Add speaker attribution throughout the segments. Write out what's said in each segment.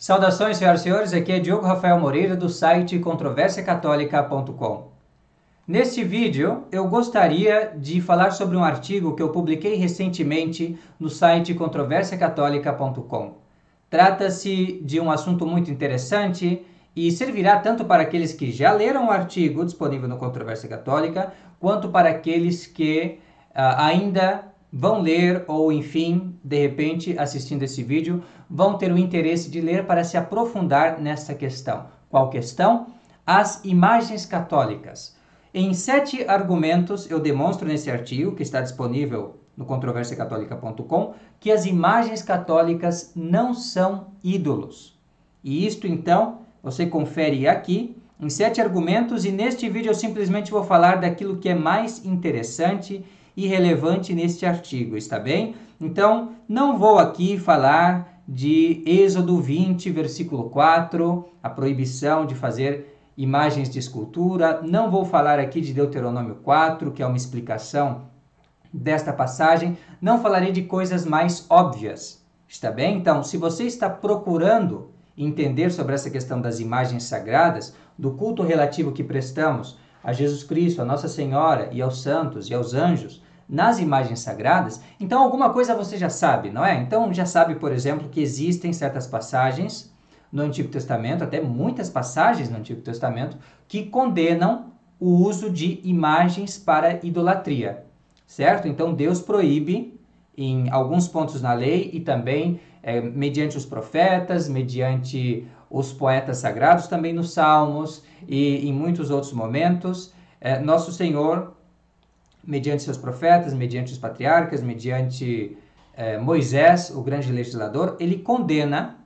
Speaker 1: Saudações, senhoras e senhores, aqui é Diogo Rafael Moreira do site controversiacatólica.com. Neste vídeo, eu gostaria de falar sobre um artigo que eu publiquei recentemente no site controversiacatólica.com. Trata-se de um assunto muito interessante e servirá tanto para aqueles que já leram o artigo disponível no Controvérsia Católica, quanto para aqueles que ainda vão ler ou, enfim, de repente, assistindo esse vídeo, vão ter o interesse de ler para se aprofundar nessa questão. Qual questão? As imagens católicas. Em 7 argumentos, eu demonstro nesse artigo, que está disponível no controversiacatólica.com, que as imagens católicas não são ídolos. E isto, então, você confere aqui, em 7 argumentos, e neste vídeo eu simplesmente vou falar daquilo que é mais interessante e relevante neste artigo, está bem? Então, não vou aqui falar de Êxodo 20, versículo 4, a proibição de fazer imagens de escultura. Não vou falar aqui de Deuteronômio 4, que é uma explicação desta passagem. Não falarei de coisas mais óbvias, está bem? Então, se você está procurando entender sobre essa questão das imagens sagradas, do culto relativo que prestamos a Jesus Cristo, a Nossa Senhora e aos santos e aos anjos nas imagens sagradas, então alguma coisa você já sabe, não é? Então já sabe, por exemplo, que existem certas passagens no Antigo Testamento, até muitas passagens no Antigo Testamento, que condenam o uso de imagens para idolatria, certo? Então Deus proíbe em alguns pontos na lei e também mediante os profetas, mediante os poetas sagrados, também nos Salmos e em muitos outros momentos, Nosso Senhor, mediante seus profetas, mediante os patriarcas, mediante Moisés, o grande legislador, ele condena,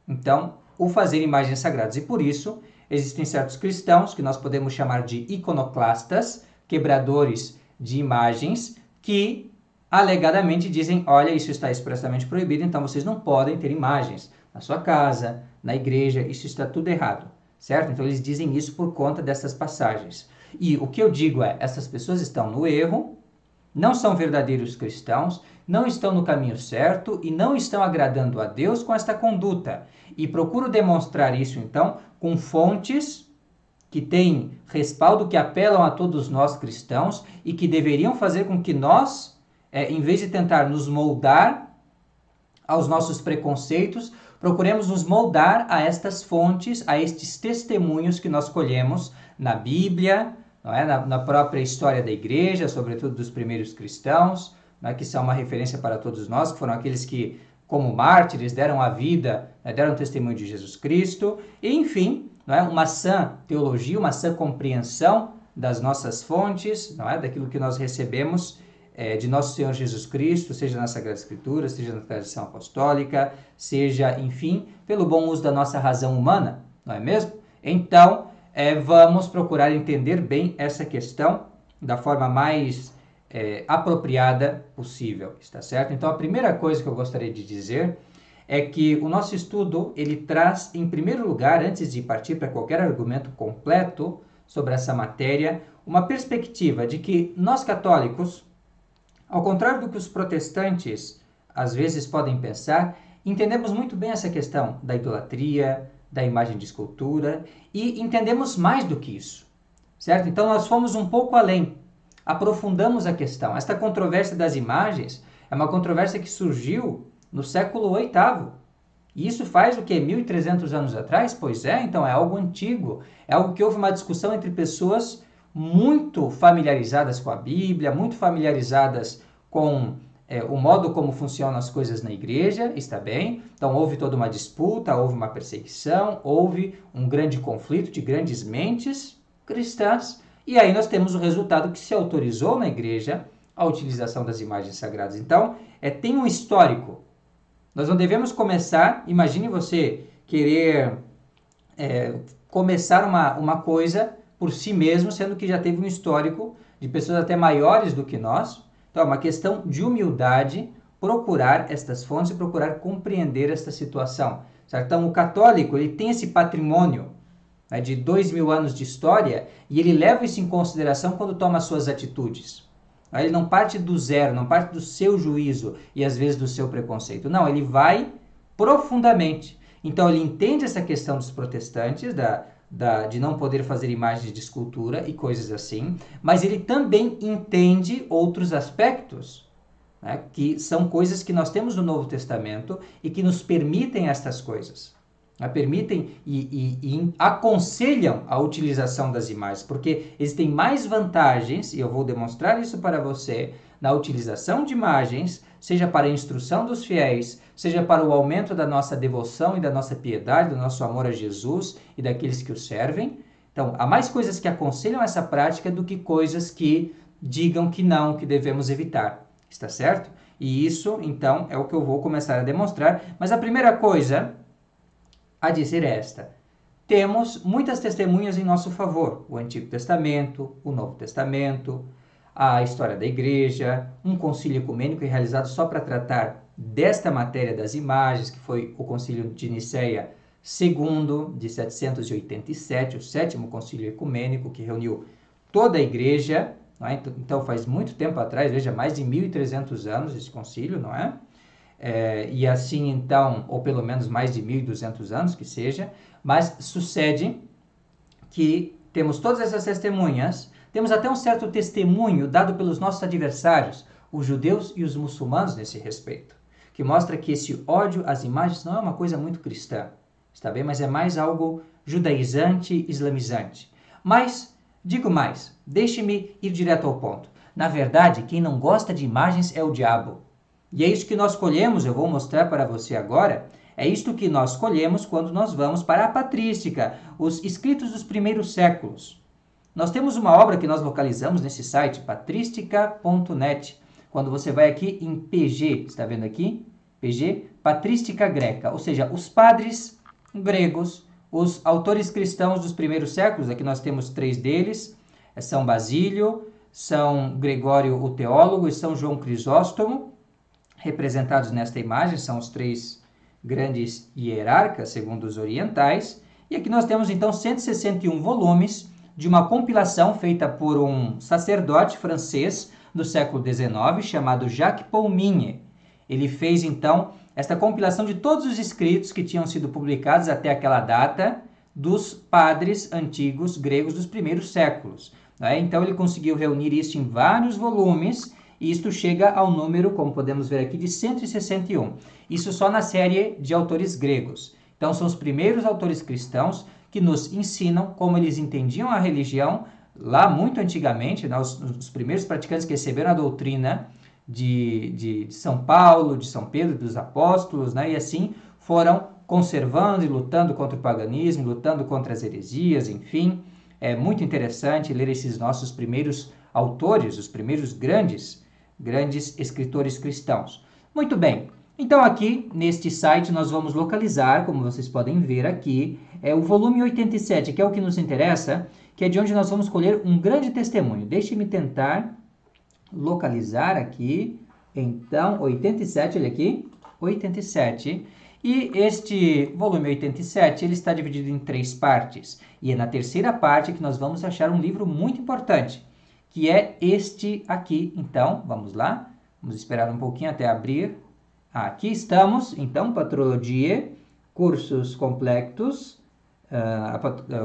Speaker 1: então, o fazer imagens sagradas. E por isso, existem certos cristãos, que nós podemos chamar de iconoclastas, quebradores de imagens, que alegadamente dizem, olha, isso está expressamente proibido, então vocês não podem ter imagens na sua casa, na igreja, isso está tudo errado, certo? Então eles dizem isso por conta dessas passagens. E o que eu digo é, essas pessoas estão no erro, não são verdadeiros cristãos, não estão no caminho certo e não estão agradando a Deus com esta conduta. E procuro demonstrar isso, então, com fontes que têm respaldo, que apelam a todos nós cristãos e que deveriam fazer com que nós, em vez de tentar nos moldar aos nossos preconceitos, procuremos nos moldar a estas fontes, a estes testemunhos que nós colhemos na Bíblia, não é? na própria história da igreja, sobretudo dos primeiros cristãos, não é? Que são uma referência para todos nós, que foram aqueles que, como mártires, deram a vida, deram testemunho de Jesus Cristo, e enfim, não é? Uma sã teologia, uma sã compreensão das nossas fontes, não é? Daquilo que nós recebemos de nosso Senhor Jesus Cristo, seja na Sagrada Escritura, seja na tradição apostólica, seja, enfim, pelo bom uso da nossa razão humana, não é mesmo? Então, vamos procurar entender bem essa questão da forma mais apropriada possível, está certo? Então, a primeira coisa que eu gostaria de dizer é que o nosso estudo, ele traz, em primeiro lugar, antes de partir para qualquer argumento completo sobre essa matéria, uma perspectiva de que nós católicos, ao contrário do que os protestantes às vezes podem pensar, entendemos muito bem essa questão da idolatria, da imagem de escultura, e entendemos mais do que isso, certo? Então nós fomos um pouco além, aprofundamos a questão. Esta controvérsia das imagens é uma controvérsia que surgiu no século VIII, e isso faz o que? 1.300 anos atrás? Pois é, então é algo antigo, é algo que houve uma discussão entre pessoas muito familiarizadas com a Bíblia, muito familiarizadas com o modo como funcionam as coisas na igreja, está bem? Então houve toda uma disputa, houve uma perseguição, houve um grande conflito de grandes mentes cristãs, e aí nós temos o resultado que se autorizou na igreja a utilização das imagens sagradas. Então, tem um histórico. Nós não devemos começar, imagine você querer começar uma coisa por si mesmo, sendo que já teve um histórico de pessoas até maiores do que nós. Então, é uma questão de humildade procurar estas fontes e procurar compreender esta situação, certo? Então, o católico, ele tem esse patrimônio, né, de 2.000 anos de história, e ele leva isso em consideração quando toma suas atitudes. Ele não parte do zero, não parte do seu juízo e às vezes do seu preconceito. Não, ele vai profundamente. Então ele entende essa questão dos protestantes, de não poder fazer imagens de escultura e coisas assim, mas ele também entende outros aspectos, né, que são coisas que nós temos no Novo Testamento e que nos permitem estas coisas. Permitem e aconselham a utilização das imagens, porque existem mais vantagens, e eu vou demonstrar isso para você, na utilização de imagens, seja para a instrução dos fiéis, seja para o aumento da nossa devoção e da nossa piedade, do nosso amor a Jesus e daqueles que o servem. Então, há mais coisas que aconselham essa prática do que coisas que digam que não, que devemos evitar. Está certo? E isso, então, é o que eu vou começar a demonstrar. Mas a primeira coisa a dizer é esta: temos muitas testemunhas em nosso favor. O Antigo Testamento, o Novo Testamento, a história da igreja, um concílio ecumênico realizado só para tratar desta matéria das imagens, que foi o concílio de Nicéia II, de 787, o sétimo concílio ecumênico, que reuniu toda a igreja, não é? Então faz muito tempo atrás, veja, mais de 1.300 anos esse concílio, não é? E assim então, ou pelo menos mais de 1.200 anos que seja, mas sucede que temos todas essas testemunhas, temos até um certo testemunho dado pelos nossos adversários, os judeus e os muçulmanos nesse respeito, que mostra que esse ódio às imagens não é uma coisa muito cristã, está bem? Mas é mais algo judaizante, islamizante. Mas, digo mais, deixe-me ir direto ao ponto. Na verdade, quem não gosta de imagens é o diabo. E é isso que nós colhemos, eu vou mostrar para você agora, é isto que nós colhemos quando nós vamos para a patrística, os escritos dos primeiros séculos. Nós temos uma obra que nós localizamos nesse site, patrística.net. Quando você vai aqui em PG, está vendo aqui? PG, Patrística Greca, ou seja, os padres gregos, os autores cristãos dos primeiros séculos, aqui nós temos 3 deles, São Basílio, São Gregório o Teólogo e São João Crisóstomo, representados nesta imagem, são os 3 grandes hierarcas, segundo os orientais. E aqui nós temos então 161 volumes de uma compilação feita por um sacerdote francês do século XIX, chamado Jacques Paulmigne. Ele fez então esta compilação de todos os escritos que tinham sido publicados até aquela data dos padres antigos gregos dos primeiros séculos. Então ele conseguiu reunir isso em vários volumes, e isto chega ao número, como podemos ver aqui, de 161. Isso só na série de autores gregos. Então são os primeiros autores cristãos que nos ensinam como eles entendiam a religião lá muito antigamente, né? Os primeiros praticantes que receberam a doutrina de São Paulo, de São Pedro, dos apóstolos, né? E assim foram conservando e lutando contra o paganismo, lutando contra as heresias, enfim. É muito interessante ler esses nossos primeiros autores, os primeiros grandes escritores cristãos. Muito bem, então aqui neste site nós vamos localizar, como vocês podem ver aqui, o volume 87, que é o que nos interessa, que é de onde nós vamos colher um grande testemunho. Deixe-me tentar localizar aqui, então, 87, olha aqui, 87. E este volume 87, ele está dividido em 3 partes. E é na terceira parte que nós vamos achar um livro muito importante, que é este aqui. Então, vamos lá. Vamos esperar um pouquinho até abrir. Aqui estamos, então, Patrologia, cursos completos,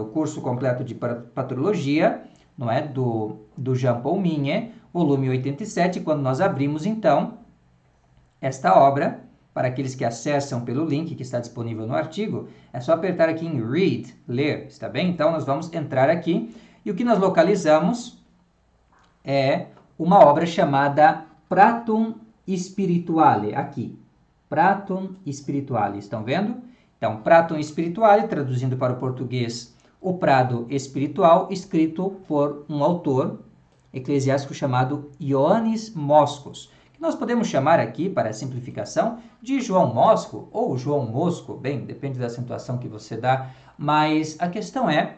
Speaker 1: o curso completo de Patrologia, não é? Do Jean Paulmigne, volume 87. Quando nós abrimos, então, esta obra, para aqueles que acessam pelo link que está disponível no artigo, é só apertar aqui em Read, ler, está bem? Então, nós vamos entrar aqui, e o que nós localizamos é uma obra chamada Pratum Spirituale, aqui. Pratum Spirituale, estão vendo? Então, Pratum Spirituale, traduzindo para o português, o Prado Espiritual, escrito por um autor eclesiástico chamado Ioannis Moschos, que nós podemos chamar aqui, para a simplificação, de João Mosco ou João Mosco, bem, depende da acentuação que você dá, mas a questão é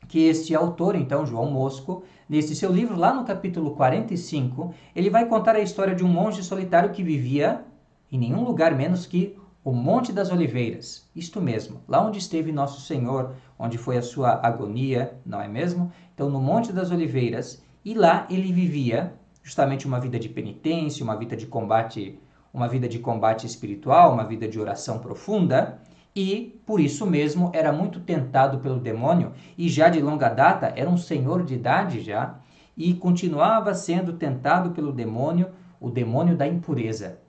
Speaker 1: que este autor, então, João Mosco, nesse seu livro, lá no capítulo 45, ele vai contar a história de um monge solitário que vivia em nenhum lugar menos que o Monte das Oliveiras. Isto mesmo, lá onde esteve Nosso Senhor, onde foi a sua agonia, não é mesmo? Então, no Monte das Oliveiras, e lá ele vivia justamente uma vida de penitência, uma vida de combate espiritual, uma vida de oração profunda. e, por isso mesmo, era muito tentado pelo demônio e já de longa data era um senhor de idade já e continuava sendo tentado pelo demônio, o demônio da impureza.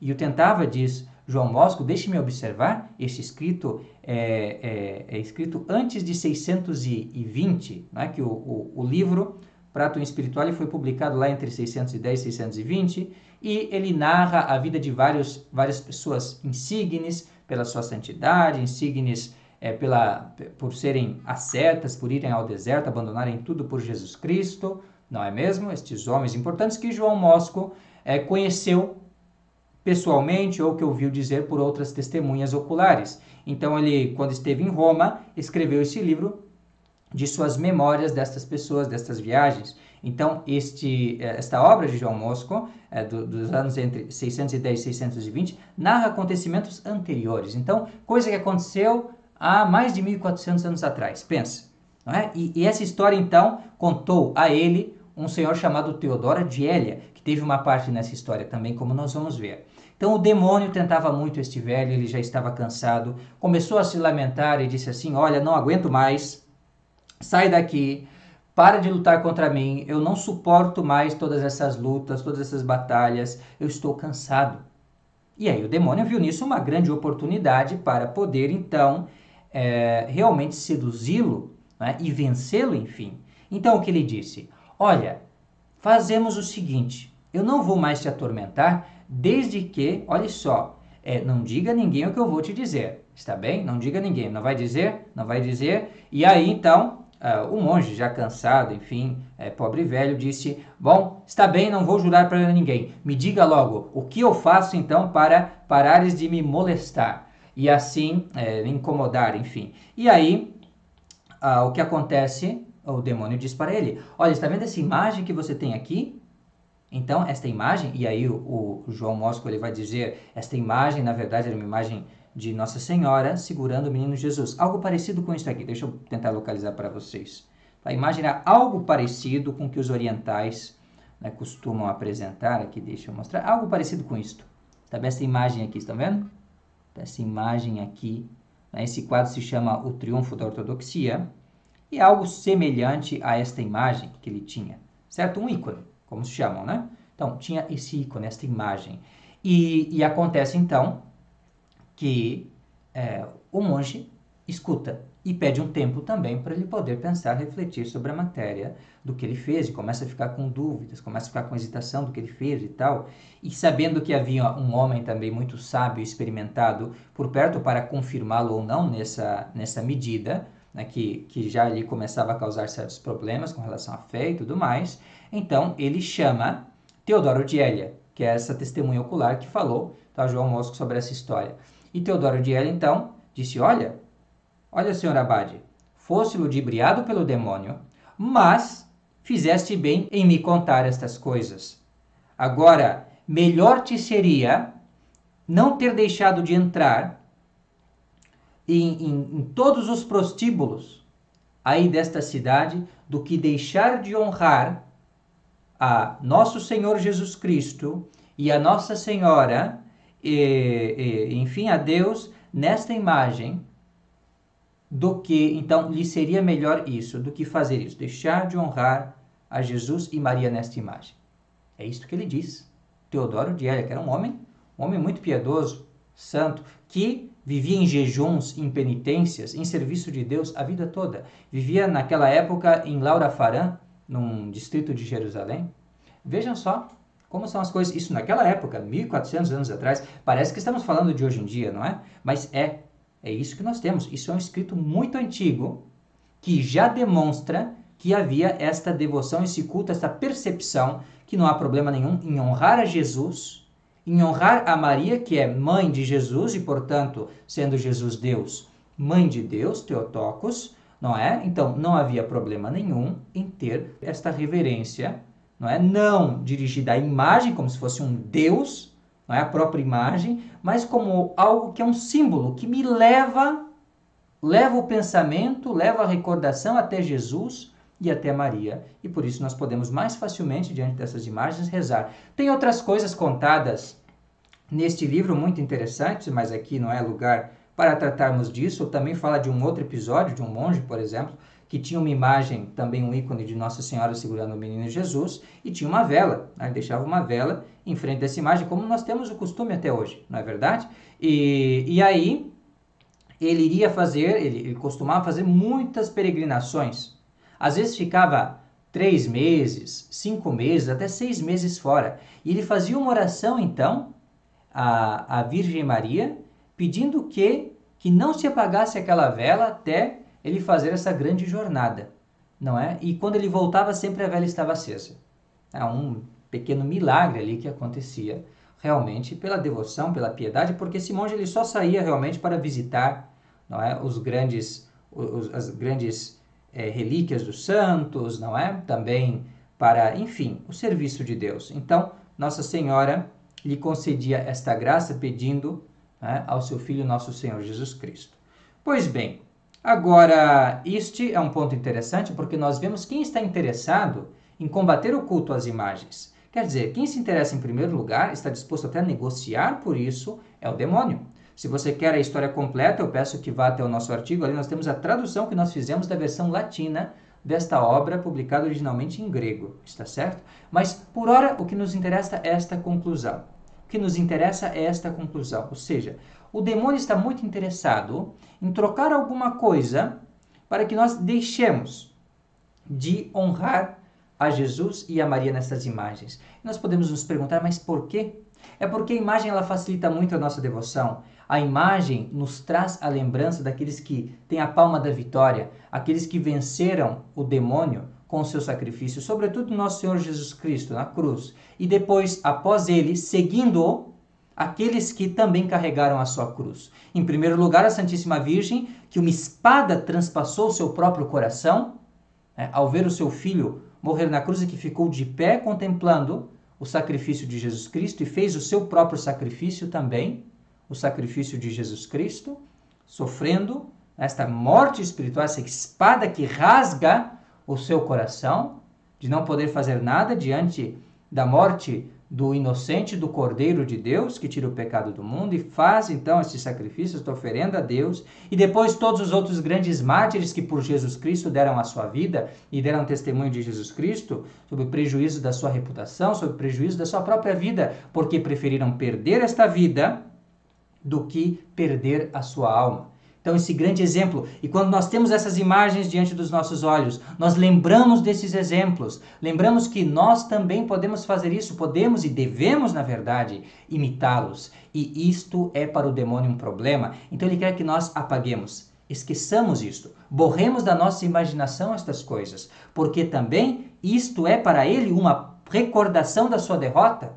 Speaker 1: E o tentava, diz João Bosco, deixe-me observar, este escrito é escrito antes de 620, né? Que o livro Prato Espiritual foi publicado lá entre 610 e 620, e ele narra a vida de várias pessoas insígnes pela sua santidade, insígnes por serem ascetas, por irem ao deserto, abandonarem tudo por Jesus Cristo, não é mesmo? Estes homens importantes que João Bosco conheceu pessoalmente ou que ouviu dizer por outras testemunhas oculares. Então ele, quando esteve em Roma, escreveu esse livro de suas memórias destas pessoas, destas viagens. Então esta obra de João Bosco, dos anos entre 610 e 620, narra acontecimentos anteriores. Então, coisa que aconteceu há mais de 1400 anos atrás. Pensa, não é? E essa história, então, contou a ele um senhor chamado Teodoro de Hélia, que teve uma parte nessa história também, como nós vamos ver. Então o demônio tentava muito este velho, ele já estava cansado, começou a se lamentar e disse assim: olha, não aguento mais, sai daqui, para de lutar contra mim, eu não suporto mais todas essas lutas, todas essas batalhas, eu estou cansado. E aí o demônio viu nisso uma grande oportunidade para poder então realmente seduzi-lo, né, e vencê-lo, enfim. Então o que ele disse? Olha, fazemos o seguinte, eu não vou mais te atormentar, desde que, olha só, não diga a ninguém o que eu vou te dizer, está bem? Não diga a ninguém, não vai dizer, não vai dizer. E aí então, o monge já cansado, enfim, pobre velho, disse: bom, está bem, não vou jurar para ninguém, me diga logo, o que eu faço então para parares de me molestar e assim me incomodar, enfim. E aí, o que acontece? O demônio diz para ele: olha, está vendo essa imagem que você tem aqui? Então, esta imagem, e aí o João Bosco ele vai dizer, esta imagem, na verdade, era uma imagem de Nossa Senhora segurando o menino Jesus. Algo parecido com isso aqui, deixa eu tentar localizar para vocês. A imagem era algo parecido com o que os orientais, né, costumam apresentar, aqui deixa eu mostrar, algo parecido com isto. Tá bem? Essa imagem aqui, estão vendo? Essa imagem aqui, né, esse quadro se chama O Triunfo da Ortodoxia, e é algo semelhante a esta imagem que ele tinha, certo? Um ícone, como se chamam, né? Então, tinha esse ícone, esta imagem. E acontece, então, que o monge escuta e pede um tempo também para ele poder pensar, refletir sobre a matéria do que ele fez, e começa a ficar com dúvidas, começa a ficar com hesitação do que ele fez e tal, e sabendo que havia um homem também muito sábio, experimentado por perto para confirmá-lo ou não nessa medida, né, que já ali começava a causar certos problemas com relação à fé e tudo mais, então ele chama Teodoro de Hélia, que é essa testemunha ocular que falou, tá, João Bosco, sobre essa história. E Teodoro de Hélia, então, disse: olha, senhor abade, foste ludibriado pelo demônio, mas fizeste bem em me contar estas coisas. Agora, melhor te seria não ter deixado de entrar em todos os prostíbulos aí desta cidade do que deixar de honrar a nosso Senhor Jesus Cristo e a Nossa Senhora, enfim, a Deus nesta imagem, do que, então, lhe seria melhor isso, do que fazer isso, deixar de honrar a Jesus e Maria nesta imagem. É isso que ele diz. Teodoro de Hélia, que era um homem muito piedoso, santo, que vivia em jejuns, em penitências, em serviço de Deus a vida toda. Vivia naquela época em Laura Farã, num distrito de Jerusalém. Vejam só como são as coisas. Isso naquela época, 1400 anos atrás. Parece que estamos falando de hoje em dia, não é? Mas é isso que nós temos. Isso é um escrito muito antigo que já demonstra que havia esta devoção, esse culto, esta percepção que não há problema nenhum em honrar a Jesus, em honrar a Maria, que é mãe de Jesus e, portanto, sendo Jesus Deus, mãe de Deus, Theotokos, não é? Então, não havia problema nenhum em ter esta reverência, não é? Não dirigida à imagem, como se fosse um Deus, não é? A própria imagem, mas como algo que é um símbolo, que me leva o pensamento, leva a recordação até Jesus e até Maria. E por isso nós podemos mais facilmente, diante dessas imagens, rezar. Tem outras coisas contadas neste livro muito interessantes, mas aqui não é lugar para tratarmos disso, também fala de um outro episódio, de um monge, por exemplo, que tinha uma imagem, também um ícone de Nossa Senhora segurando o menino Jesus, e tinha uma vela, né? Ele deixava uma vela em frente dessa imagem, como nós temos o costume até hoje, não é verdade? E aí, ele costumava fazer muitas peregrinações. Às vezes ficava 3 meses, 5 meses, até 6 meses fora. E ele fazia uma oração, então, à Virgem Maria, pedindo que não se apagasse aquela vela até ele fazer essa grande jornada, não é? E quando ele voltava, sempre a vela estava acesa. É um pequeno milagre ali que acontecia, realmente pela devoção, pela piedade, porque esse monge ele só saía realmente para visitar, não é, as grandes relíquias dos santos, não é? Também para, enfim, o serviço de Deus. Então, Nossa Senhora lhe concedia esta graça pedindo, né, ao seu Filho nosso Senhor Jesus Cristo. Pois bem, agora este é um ponto interessante porque nós vemos quem está interessado em combater o culto às imagens. Quer dizer, quem se interessa em primeiro lugar, está disposto até a negociar por isso, é o demônio. Se você quer a história completa, eu peço que vá até o nosso artigo. Ali nós temos a tradução que nós fizemos da versão latina desta obra, publicada originalmente em grego, está certo? Mas, por ora, o que nos interessa é esta conclusão. O que nos interessa é esta conclusão. Ou seja, o demônio está muito interessado em trocar alguma coisa para que nós deixemos de honrar a Jesus e a Maria nessas imagens. Nós podemos nos perguntar, mas por quê? É porque a imagem ela facilita muito a nossa devoção. A imagem nos traz a lembrança daqueles que têm a palma da vitória, aqueles que venceram o demônio com o seu sacrifício, sobretudo nosso Senhor Jesus Cristo na cruz. E depois, após ele, seguindo-o, aqueles que também carregaram a sua cruz. Em primeiro lugar, a Santíssima Virgem, que uma espada transpassou o seu próprio coração, né, ao ver o seu filho morrer na cruz e que ficou de pé contemplando o sacrifício de Jesus Cristo e fez o seu próprio sacrifício também, o sacrifício de Jesus Cristo, sofrendo esta morte espiritual, essa espada que rasga o seu coração, de não poder fazer nada diante da morte do inocente, do Cordeiro de Deus, que tira o pecado do mundo, e faz então esse sacrifício, esta oferenda a Deus, e depois todos os outros grandes mártires que por Jesus Cristo deram a sua vida e deram testemunho de Jesus Cristo, sob o prejuízo da sua reputação, sob o prejuízo da sua própria vida, porque preferiram perder esta vida do que perder a sua alma. Então, esse grande exemplo, e quando nós temos essas imagens diante dos nossos olhos, nós lembramos desses exemplos, lembramos que nós também podemos fazer isso, podemos e devemos, na verdade, imitá-los. E isto é para o demônio um problema, então ele quer que nós apaguemos, esqueçamos isto, borremos da nossa imaginação estas coisas, porque também isto é para ele uma recordação da sua derrota.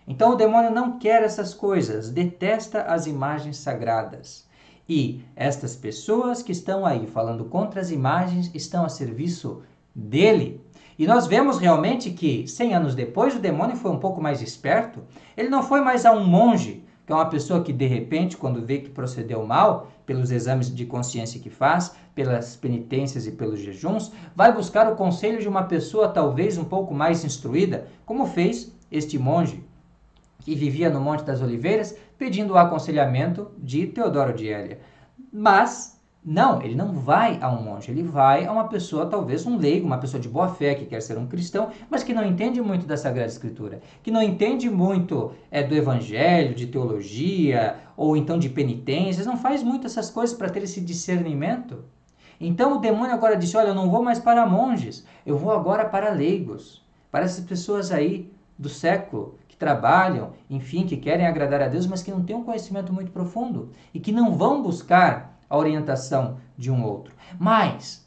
Speaker 1: Então o demônio não quer essas coisas, detesta as imagens sagradas. E estas pessoas que estão aí falando contra as imagens estão a serviço dele. E nós vemos realmente que 100 anos depois o demônio foi um pouco mais esperto. Ele não foi mais a um monge, que é uma pessoa que de repente, quando vê que procedeu mal, pelos exames de consciência que faz, pelas penitências e pelos jejuns, vai buscar o conselho de uma pessoa talvez um pouco mais instruída, como fez este monge, que vivia no Monte das Oliveiras, pedindo o aconselhamento de Teodoro de Helia. Mas, não, ele não vai a um monge, ele vai a uma pessoa, talvez um leigo, uma pessoa de boa fé, que quer ser um cristão, mas que não entende muito da Sagrada Escritura, que não entende muito do Evangelho, de teologia, ou então de penitências, não faz muito essas coisas para ter esse discernimento. Então o demônio agora disse, olha, eu não vou mais para monges, eu vou agora para leigos, para essas pessoas aí do século, trabalham, enfim, que querem agradar a Deus, mas que não têm um conhecimento muito profundo e que não vão buscar a orientação de um outro. Mas,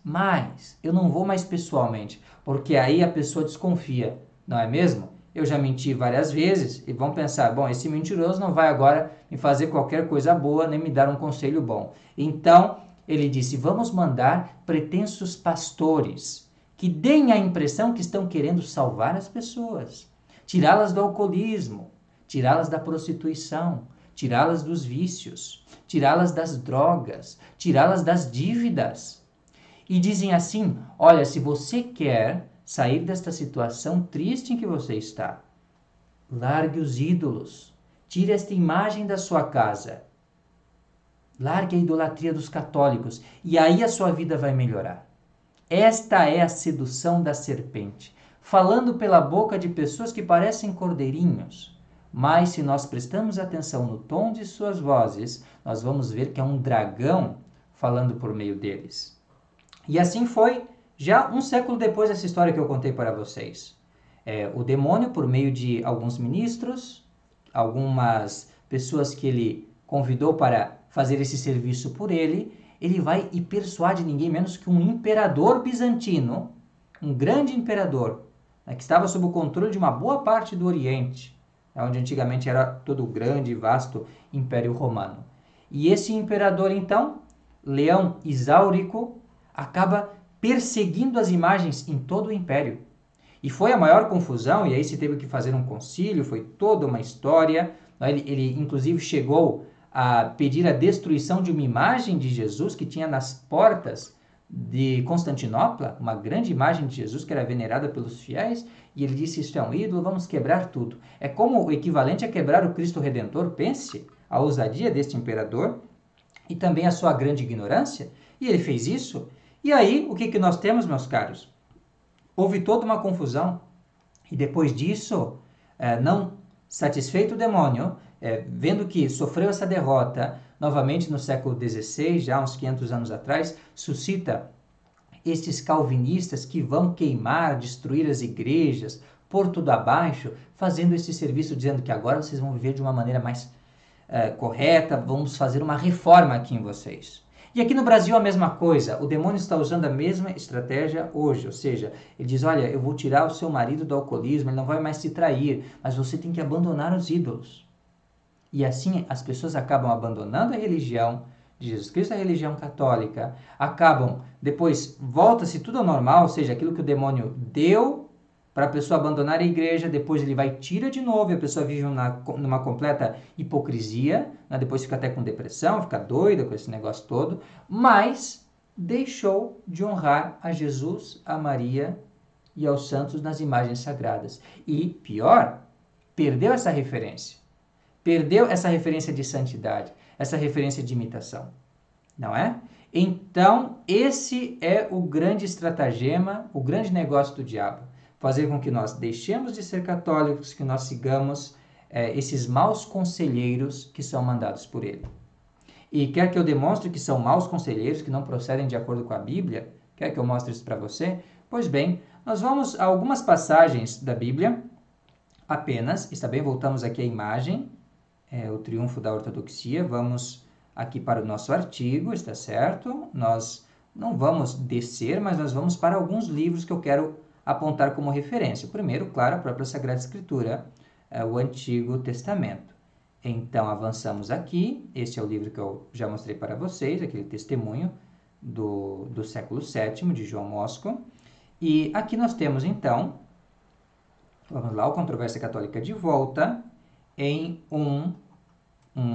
Speaker 1: eu não vou mais pessoalmente, porque aí a pessoa desconfia, não é mesmo? Eu já menti várias vezes e vão pensar, bom, esse mentiroso não vai agora me fazer qualquer coisa boa, nem me dar um conselho bom. Então, ele disse, vamos mandar pretensos pastores que deem a impressão que estão querendo salvar as pessoas. Tirá-las do alcoolismo, tirá-las da prostituição, tirá-las dos vícios, tirá-las das drogas, tirá-las das dívidas. E dizem assim, olha, se você quer sair desta situação triste em que você está, largue os ídolos, tire esta imagem da sua casa. Largue a idolatria dos católicos e aí a sua vida vai melhorar. Esta é a sedução da serpente, falando pela boca de pessoas que parecem cordeirinhos. Mas se nós prestamos atenção no tom de suas vozes, nós vamos ver que é um dragão falando por meio deles. E assim foi já um século depois dessa história que eu contei para vocês. O demônio, por meio de alguns ministros, algumas pessoas que ele convidou para fazer esse serviço por ele, ele vai e persuade ninguém menos que um imperador bizantino, um grande imperador, que estava sob o controle de uma boa parte do Oriente, onde antigamente era todo o grande e vasto Império Romano. E esse imperador, então, Leão Exáurico, acaba perseguindo as imagens em todo o império. E foi a maior confusão, e aí se teve que fazer um concílio, foi toda uma história. Ele inclusive chegou a pedir a destruição de uma imagem de Jesus que tinha nas portas de Constantinopla, uma grande imagem de Jesus que era venerada pelos fiéis, e ele disse: isso é um ídolo, vamos quebrar tudo. É como o equivalente a quebrar o Cristo Redentor. Pense a ousadia deste imperador e também a sua grande ignorância, e ele fez isso. E aí, o que nós temos, meus caros? Houve toda uma confusão, e depois disso, não satisfeito o demônio, vendo que sofreu essa derrota, novamente no século XVI, já uns 500 anos atrás, suscita esses calvinistas que vão queimar, destruir as igrejas, pôr tudo abaixo, fazendo esse serviço, dizendo que agora vocês vão viver de uma maneira mais correta, vamos fazer uma reforma aqui em vocês. E aqui no Brasil a mesma coisa, o demônio está usando a mesma estratégia hoje, ou seja, ele diz: olha, eu vou tirar o seu marido do alcoolismo, ele não vai mais te trair, mas você tem que abandonar os ídolos. E assim as pessoas acabam abandonando a religião de Jesus Cristo, a religião católica, depois volta-se tudo ao normal, ou seja, aquilo que o demônio deu para a pessoa abandonar a igreja, depois ele vai e tira de novo, e a pessoa vive numa completa hipocrisia, depois fica até com depressão, fica doida com esse negócio todo, mas deixou de honrar a Jesus, a Maria e aos santos nas imagens sagradas. E, pior, perdeu essa referência. Perdeu essa referência de santidade, essa referência de imitação, não é? Então, esse é o grande estratagema, o grande negócio do diabo. Fazer com que nós deixemos de ser católicos, que nós sigamos esses maus conselheiros que são mandados por ele. E quer que eu demonstre que são maus conselheiros, que não procedem de acordo com a Bíblia? Quer que eu mostre isso para você? Pois bem, nós vamos a algumas passagens da Bíblia apenas, está bem? Voltamos aqui à imagem, o triunfo da ortodoxia. Vamos aqui para o nosso artigo, está certo? Nós não vamos descer, mas nós vamos para alguns livros que eu quero apontar como referência. Primeiro, claro, a própria Sagrada Escritura, o Antigo Testamento. Então, avançamos aqui. Este é o livro que eu já mostrei para vocês, aquele testemunho do século VII, de João Mosco. E aqui nós temos, então, vamos lá, o Controvérsia Católica de volta, em um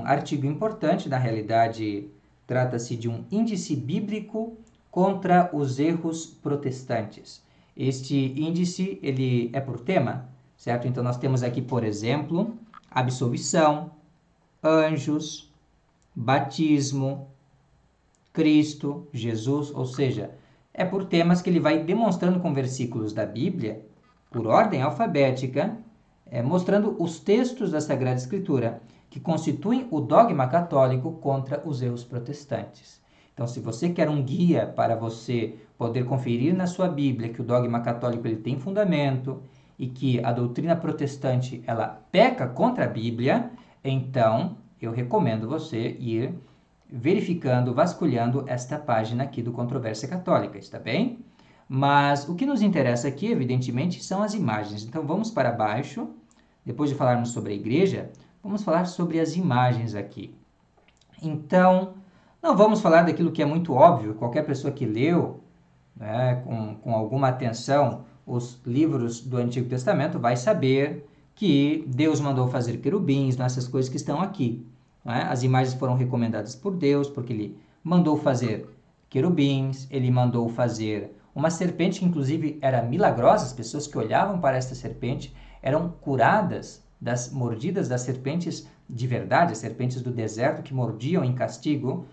Speaker 1: artigo importante. Na realidade, trata-se de um índice bíblico contra os erros protestantes. Este índice, ele é por tema, certo? Então, nós temos aqui, por exemplo, absolvição, anjos, batismo, Cristo, Jesus, ou seja, é por temas que ele vai demonstrando com versículos da Bíblia, por ordem alfabética, mostrando os textos da Sagrada Escritura que constituem o dogma católico contra os erros protestantes. Então, se você quer um guia para você poder conferir na sua Bíblia que o dogma católico ele tem fundamento e que a doutrina protestante ela peca contra a Bíblia, então eu recomendo você ir verificando, vasculhando esta página aqui do Controvérsia Católica, está bem? Mas o que nos interessa aqui, evidentemente, são as imagens. Então vamos para baixo, depois de falarmos sobre a igreja, vamos falar sobre as imagens aqui. Então, não vamos falar daquilo que é muito óbvio, qualquer pessoa que leu com alguma atenção os livros do Antigo Testamento vai saber que Deus mandou fazer querubins, essas coisas que estão aqui. As imagens foram recomendadas por Deus, porque ele mandou fazer querubins, ele mandou fazer uma serpente que inclusive era milagrosa, as pessoas que olhavam para esta serpente eram curadas das mordidas das serpentes de verdade, as serpentes do deserto que mordiam em castigo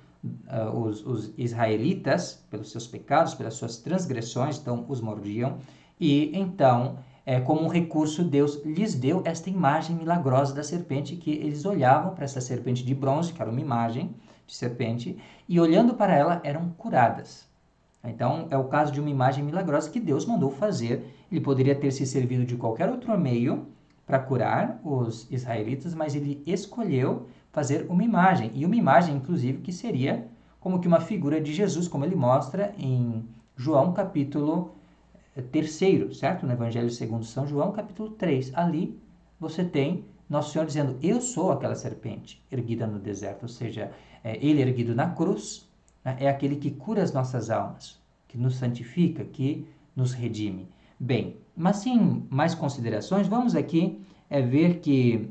Speaker 1: os israelitas pelos seus pecados, pelas suas transgressões, então os mordiam. E então, como um recurso, Deus lhes deu esta imagem milagrosa da serpente, que eles olhavam para essa serpente de bronze, que era uma imagem de serpente, e olhando para ela eram curadas. Então, é o caso de uma imagem milagrosa que Deus mandou fazer. Ele poderia ter se servido de qualquer outro meio para curar os israelitas, mas ele escolheu fazer uma imagem. E uma imagem, inclusive, que seria como que uma figura de Jesus, como ele mostra em João capítulo 3, certo? No Evangelho segundo São João, capítulo 3. Ali você tem Nosso Senhor dizendo, eu sou aquela serpente erguida no deserto. Ou seja, ele erguido na cruz, é aquele que cura as nossas almas, que nos santifica, que nos redime. Bem, mas sem mais considerações, vamos aqui ver que,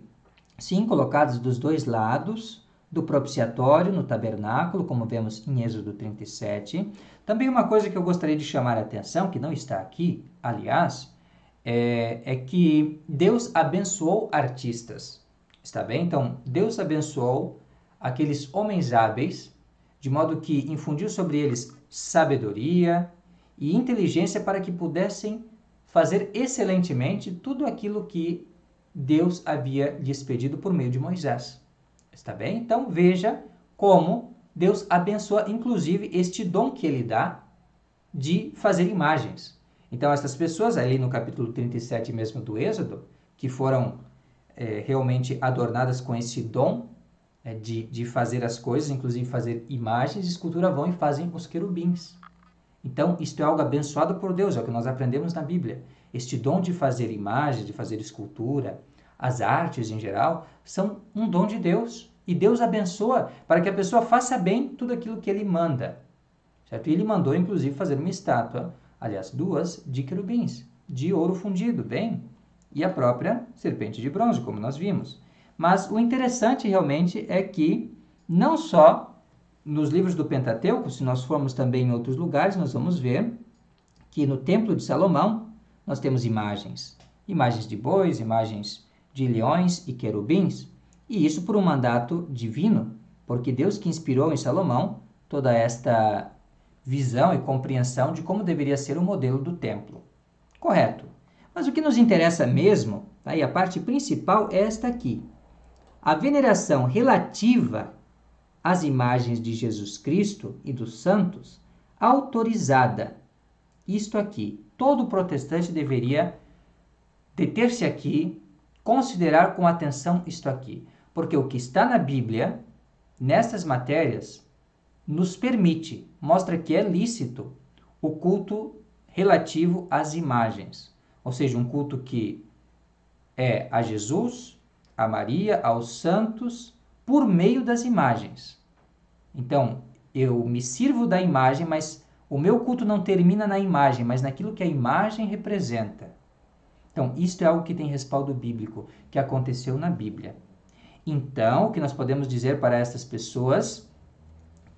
Speaker 1: sim, colocados dos dois lados do propiciatório no tabernáculo, como vemos em Êxodo 37. Também uma coisa que eu gostaria de chamar a atenção, que não está aqui, aliás, é que Deus abençoou artistas. Está bem? Então, Deus abençoou aqueles homens hábeis, de modo que infundiu sobre eles sabedoria e inteligência para que pudessem fazer excelentemente tudo aquilo que Deus havia lhes pedido por meio de Moisés. Está bem? Então veja como Deus abençoa inclusive este dom que ele dá de fazer imagens. Então essas pessoas ali no capítulo 37 mesmo do Êxodo, que foram realmente adornadas com esse dom de fazer as coisas, inclusive fazer imagens, escultura, vão e fazem os querubins. Então, isto é algo abençoado por Deus, é o que nós aprendemos na Bíblia. Este dom de fazer imagens, de fazer escultura, as artes em geral, são um dom de Deus. E Deus abençoa para que a pessoa faça bem tudo aquilo que ele manda. Certo? E ele mandou, inclusive, fazer uma estátua, aliás, 2, de querubins, de ouro fundido, bem, e a própria serpente de bronze, como nós vimos. Mas o interessante realmente é que não só nos livros do Pentateuco, se nós formos também em outros lugares, nós vamos ver que no Templo de Salomão nós temos imagens. Imagens de bois, imagens de leões e querubins. E isso por um mandato divino, porque Deus que inspirou em Salomão toda esta visão e compreensão de como deveria ser o modelo do templo. Correto. Mas o que nos interessa mesmo, e a parte principal é esta aqui. A veneração relativa às imagens de Jesus Cristo e dos santos, autorizada. Isto aqui, todo protestante deveria deter-se aqui, considerar com atenção isto aqui. Porque o que está na Bíblia, nessas matérias, nos permite, mostra que é lícito o culto relativo às imagens. Ou seja, um culto que é a Jesus, a Maria, aos santos, por meio das imagens. Então, eu me sirvo da imagem, mas o meu culto não termina na imagem, mas naquilo que a imagem representa. Então, isto é algo que tem respaldo bíblico, que aconteceu na Bíblia. Então, o que nós podemos dizer para essas pessoas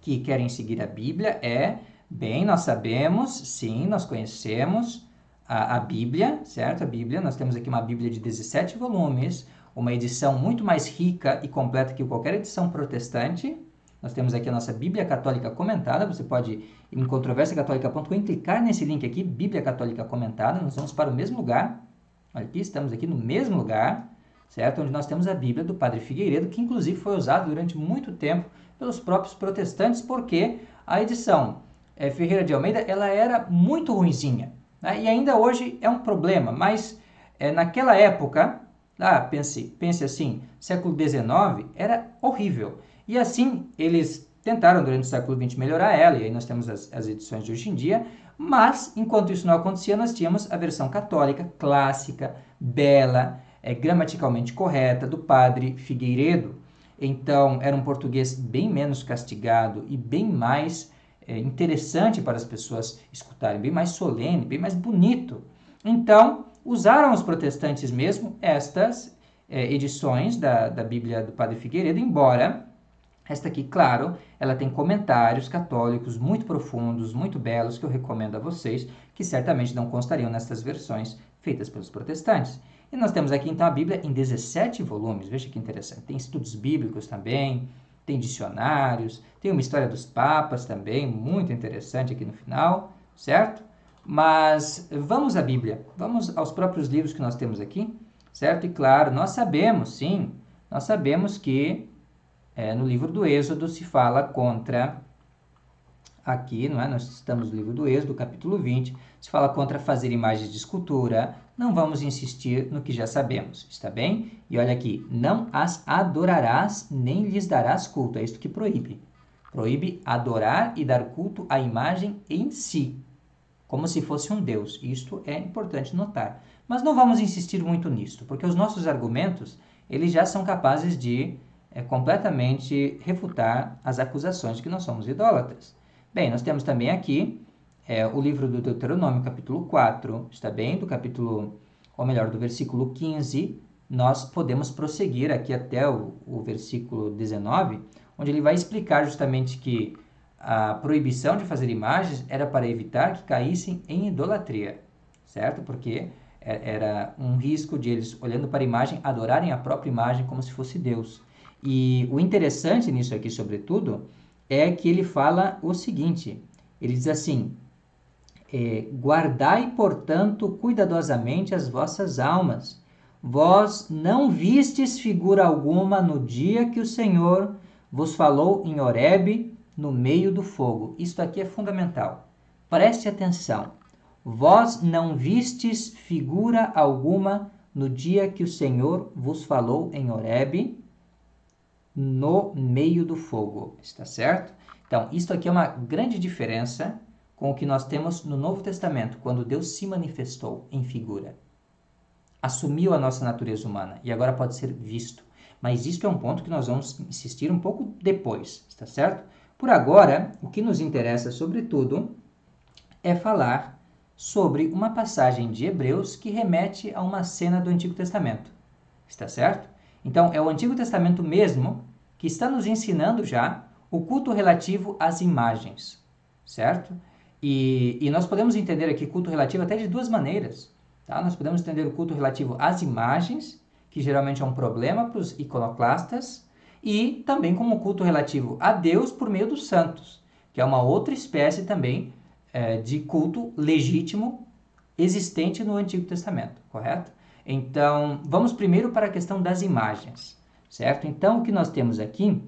Speaker 1: que querem seguir a Bíblia é, bem, nós sabemos, sim, nós conhecemos a Bíblia, certo? A Bíblia, nós temos aqui uma Bíblia de 17 volumes, uma edição muito mais rica e completa que qualquer edição protestante. Nós temos aqui a nossa Bíblia Católica Comentada, você pode ir em controversiacatólica.com e clicar nesse link aqui, Bíblia Católica Comentada, nós vamos para o mesmo lugar. Olha aqui, estamos aqui no mesmo lugar, certo? Onde nós temos a Bíblia do Padre Figueiredo, que inclusive foi usada durante muito tempo pelos próprios protestantes, porque a edição Ferreira de Almeida ela era muito ruinzinha, né? E ainda hoje é um problema, mas naquela época, pense assim, século XIX era horrível. E assim eles tentaram durante o século XX melhorar ela, e aí nós temos as edições de hoje em dia, mas enquanto isso não acontecia, nós tínhamos a versão católica, clássica, bela, gramaticalmente correta, do Padre Figueiredo. Então, era um português bem menos castigado e bem mais interessante para as pessoas escutarem, bem mais solene, bem mais bonito. Então, usaram os protestantes mesmo estas edições da Bíblia do Padre Figueiredo, embora esta aqui, claro, ela tem comentários católicos muito profundos, muito belos, que eu recomendo a vocês, que certamente não constariam nessas versões feitas pelos protestantes. E nós temos aqui então a Bíblia em 17 volumes, veja que interessante. Tem estudos bíblicos também, tem dicionários, tem uma história dos papas também, muito interessante aqui no final, certo? Mas vamos à Bíblia, vamos aos próprios livros que nós temos aqui, certo? E claro, nós sabemos, sim, nós sabemos que no livro do Êxodo se fala contra, aqui, não é? Nós estamos no livro do Êxodo, capítulo 20, se fala contra fazer imagens de escultura, não vamos insistir no que já sabemos, está bem? E olha aqui, não as adorarás, nem lhes darás culto, é isto que proíbe. Proíbe adorar e dar culto à imagem em si, como se fosse um Deus. Isto é importante notar. Mas não vamos insistir muito nisto, porque os nossos argumentos, eles já são capazes de completamente refutar as acusações de que nós somos idólatras. Bem, nós temos também aqui o livro do Deuteronômio, capítulo 4, está bem? Do versículo 15, nós podemos prosseguir aqui até o versículo 19, onde ele vai explicar justamente que a proibição de fazer imagens era para evitar que caíssem em idolatria, certo? Porque era um risco de eles, olhando para a imagem, adorarem a própria imagem como se fosse Deus. E o interessante nisso aqui, sobretudo, é que ele fala o seguinte, ele diz assim, guardai, portanto, cuidadosamente as vossas almas. Vós não vistes figura alguma no dia que o Senhor vos falou em Horebe, no meio do fogo. Isto aqui é fundamental. Preste atenção. Vós não vistes figura alguma no dia que o Senhor vos falou em Horebe, no meio do fogo. Está certo? Então, isto aqui é uma grande diferença com o que nós temos no Novo Testamento, quando Deus se manifestou em figura. Assumiu a nossa natureza humana e agora pode ser visto. Mas isto é um ponto que nós vamos insistir um pouco depois, está certo? Por agora, o que nos interessa, sobretudo, é falar sobre uma passagem de Hebreus que remete a uma cena do Antigo Testamento, está certo? Então, é o Antigo Testamento mesmo que está nos ensinando já o culto relativo às imagens, certo? E nós podemos entender aqui culto relativo até de duas maneiras, tá? Nós podemos entender o culto relativo às imagens, que geralmente é um problema para os iconoclastas, e também como culto relativo a Deus por meio dos santos, que é uma outra espécie também de culto legítimo existente no Antigo Testamento, correto? Então, vamos primeiro para a questão das imagens, certo? Então, o que nós temos aqui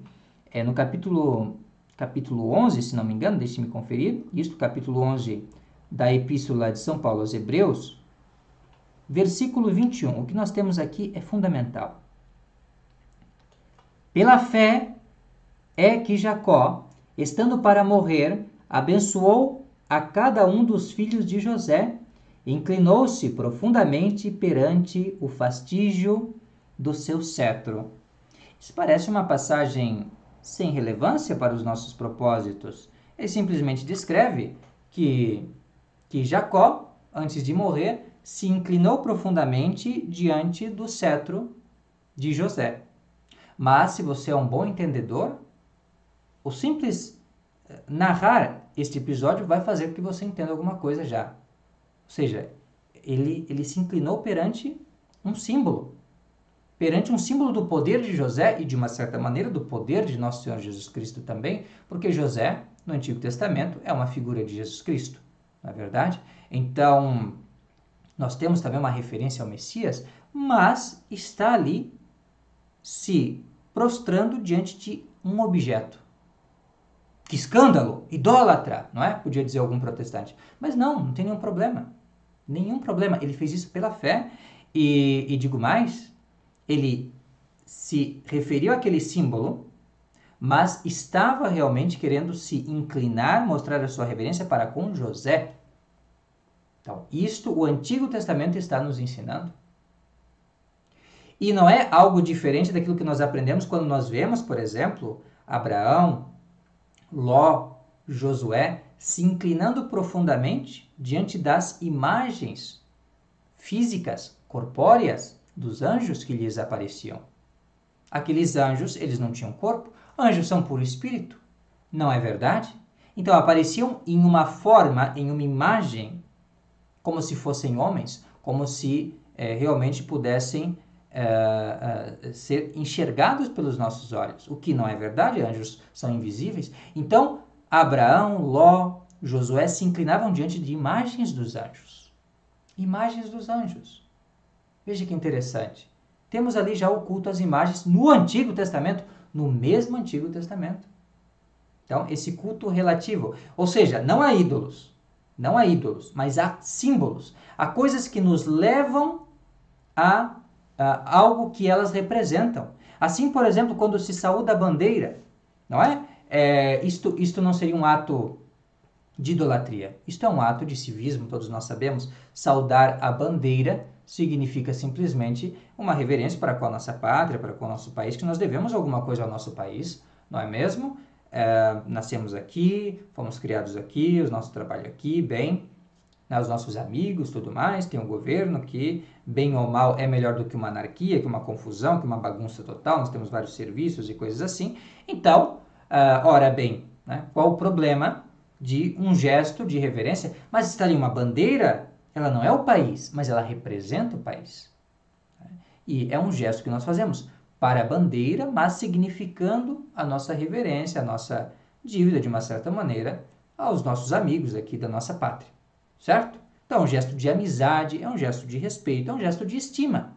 Speaker 1: é no capítulo 11, se não me engano, deixe-me conferir, isto, capítulo 11 da Epístola de São Paulo aos Hebreus, versículo 21, o que nós temos aqui é fundamental. Pela fé é que Jacó, estando para morrer, abençoou a cada um dos filhos de José, inclinou-se profundamente perante o fastígio do seu cetro. Isso parece uma passagem sem relevância para os nossos propósitos. Ele simplesmente descreve que Jacó, antes de morrer, se inclinou profundamente diante do cetro de José. Mas, se você é um bom entendedor, o simples narrar este episódio vai fazer com que você entenda alguma coisa já. Ou seja, ele se inclinou perante um símbolo do poder de José e, de uma certa maneira, do poder de nosso Senhor Jesus Cristo também, porque José, no Antigo Testamento, é uma figura de Jesus Cristo, não é verdade? Então, nós temos também uma referência ao Messias, mas está ali se prostrando diante de um objeto. Que escândalo! Idólatra! Não é? Podia dizer algum protestante. Mas não tem nenhum problema. Nenhum problema. Ele fez isso pela fé e digo mais, ele se referiu àquele símbolo, mas estava realmente querendo se inclinar, mostrar a sua reverência para com José. Então, isto o Antigo Testamento está nos ensinando. E não é algo diferente daquilo que nós aprendemos quando nós vemos, por exemplo, Abraão, Ló, Josué, se inclinando profundamente diante das imagens físicas, corpóreas, dos anjos que lhes apareciam. Aqueles anjos, eles não tinham corpo, anjos são puro espírito, não é verdade? Então apareciam em uma forma, em uma imagem, como se fossem homens, como se realmente pudessem ser enxergados pelos nossos olhos. O que não é verdade, anjos são invisíveis. Então, Abraão, Ló, Josué se inclinavam diante de imagens dos anjos. Imagens dos anjos. Veja que interessante. Temos ali já o culto às imagens no Antigo Testamento, no mesmo Antigo Testamento. Então, esse culto relativo, ou seja, não há ídolos, mas há símbolos, há coisas que nos levam a algo que elas representam. Assim, por exemplo, quando se saúda a bandeira, não é? Isto não seria um ato de idolatria. Isto é um ato de civismo, todos nós sabemos. Saudar a bandeira significa simplesmente uma reverência para com a nossa pátria, para com o nosso país, que nós devemos alguma coisa ao nosso país, não é mesmo? Nascemos aqui, fomos criados aqui, o nosso trabalho aqui, bem, os nossos amigos, tudo mais, tem um governo que, bem ou mal, é melhor do que uma anarquia, que uma confusão, que uma bagunça total, nós temos vários serviços e coisas assim. Então, ora bem, né, qual o problema de um gesto de reverência? Mas está ali uma bandeira, ela não é o país, mas ela representa o país. E é um gesto que nós fazemos para a bandeira, mas significando a nossa reverência, a nossa dívida, de uma certa maneira, aos nossos amigos aqui da nossa pátria. Certo? Então, é um gesto de amizade, é um gesto de respeito, é um gesto de estima.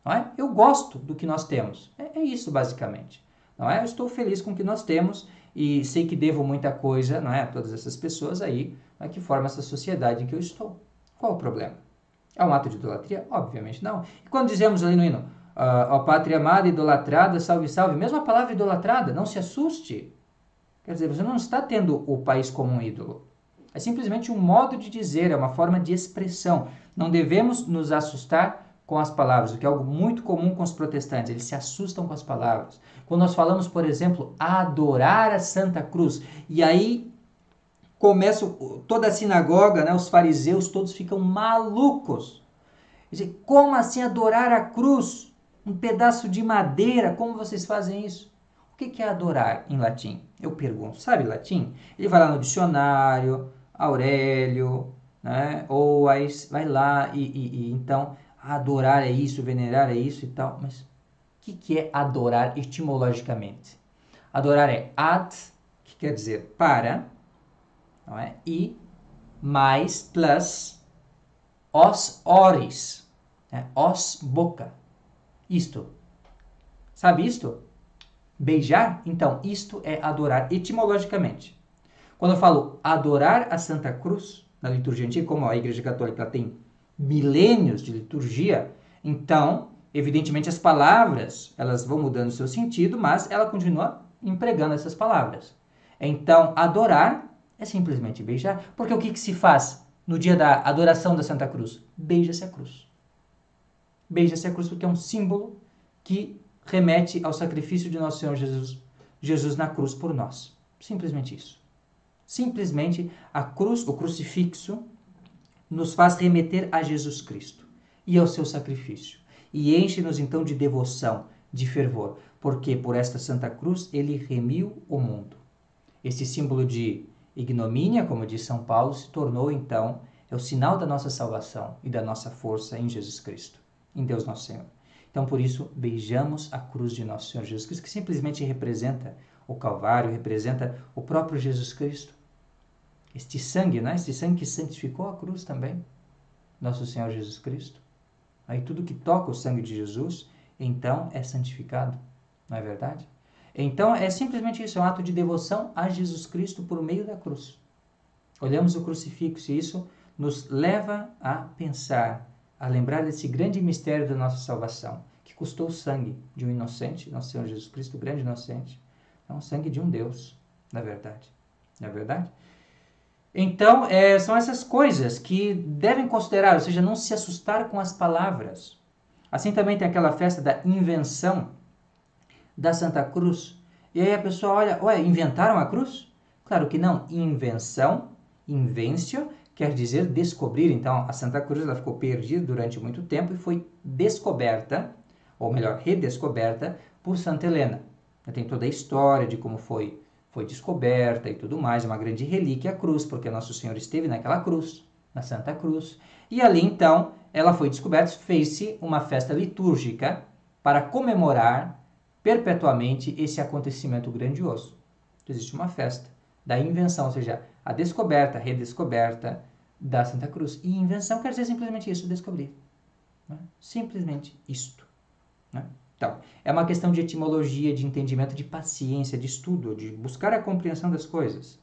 Speaker 1: Não é? Eu gosto do que nós temos. É isso, basicamente. Não é? Eu estou feliz com o que nós temos e sei que devo muita coisa, não é? A todas essas pessoas aí, que formam essa sociedade em que eu estou. Qual o problema? É um ato de idolatria? Obviamente não. E quando dizemos ali no hino, ó pátria amada, idolatrada, salve, salve, mesmo a palavra idolatrada, não se assuste. Quer dizer, você não está tendo o país como um ídolo. É simplesmente um modo de dizer, é uma forma de expressão. Não devemos nos assustar com as palavras, o que é algo muito comum com os protestantes. Eles se assustam com as palavras. Quando nós falamos, por exemplo, adorar a Santa Cruz, e aí começa toda a sinagoga, né, os fariseus todos ficam malucos. Dizer, como assim adorar a cruz? Um pedaço de madeira, como vocês fazem isso? O que é adorar em latim? Eu pergunto, sabe latim? Ele vai lá no dicionário, Aurélio, né? Ou vai lá e então adorar é isso, venerar é isso e tal. Mas o que é adorar etimologicamente? Adorar é ad, que quer dizer para, não é? E mais plus os ores, né? Os boca. Isto. Sabe isto? Beijar? Então, isto é adorar etimologicamente. Quando eu falo adorar a Santa Cruz, na liturgia antiga, como a Igreja Católica tem milênios de liturgia, então, evidentemente, as palavras elas vão mudando o seu sentido, mas ela continua empregando essas palavras. Então, adorar é simplesmente beijar. Porque o que se faz no dia da adoração da Santa Cruz? Beija-se a cruz. Beija-se a cruz porque é um símbolo que remete ao sacrifício de nosso Senhor Jesus na cruz por nós. Simplesmente isso. Simplesmente a cruz, o crucifixo, nos faz remeter a Jesus Cristo e ao seu sacrifício. E enche-nos então de devoção, de fervor, porque por esta Santa Cruz ele remiu o mundo. Esse símbolo de ignomínia, como diz São Paulo, se tornou então o sinal da nossa salvação e da nossa força em Jesus Cristo, em Deus nosso Senhor. Então, por isso, beijamos a cruz de nosso Senhor Jesus Cristo, que simplesmente representa o Calvário, representa o próprio Jesus Cristo. Este sangue, né? Este sangue que santificou a cruz também, nosso Senhor Jesus Cristo. Aí tudo que toca o sangue de Jesus, então é santificado, não é verdade? Então, é simplesmente isso, é um ato de devoção a Jesus Cristo por meio da cruz. Olhamos o crucifixo e isso nos leva a pensar, a lembrar desse grande mistério da nossa salvação, que custou o sangue de um inocente, nosso Senhor Jesus Cristo, o grande inocente. É um sangue de um Deus, na verdade. Não é verdade? Então, são essas coisas que devem considerar, ou seja, não se assustar com as palavras. Assim também tem aquela festa da invenção da Santa Cruz. E aí a pessoa olha, ué, inventaram a cruz? Claro que não. Invenção, invencio, quer dizer descobrir. Então, a Santa Cruz ela ficou perdida durante muito tempo e foi descoberta, ou melhor, redescoberta, por Santa Helena. Tem toda a história de como foi descoberta e tudo mais. É uma grande relíquia a cruz, porque Nosso Senhor esteve naquela cruz. na Santa Cruz. E ali, então, ela foi descoberta, fez-se uma festa litúrgica para comemorar perpetuamente esse acontecimento grandioso. Então, existe uma festa da invenção, ou seja, a descoberta, a redescoberta da Santa Cruz. E invenção quer dizer simplesmente isso, descobrir. Né? Simplesmente isto. Né? Então, é uma questão de etimologia, de entendimento, de paciência, de estudo, de buscar a compreensão das coisas.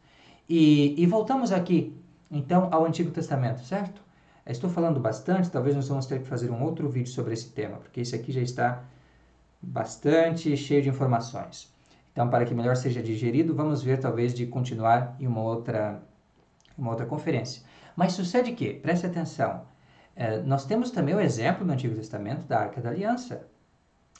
Speaker 1: E voltamos aqui, então, ao Antigo Testamento, certo? Estou falando bastante, talvez nós vamos ter que fazer um outro vídeo sobre esse tema, porque esse aqui já está bastante cheio de informações. Então, para que melhor seja digerido, vamos ver talvez de continuar em uma outra conferência. Mas sucede que, preste atenção, nós temos também o exemplo no Antigo Testamento da Arca da Aliança.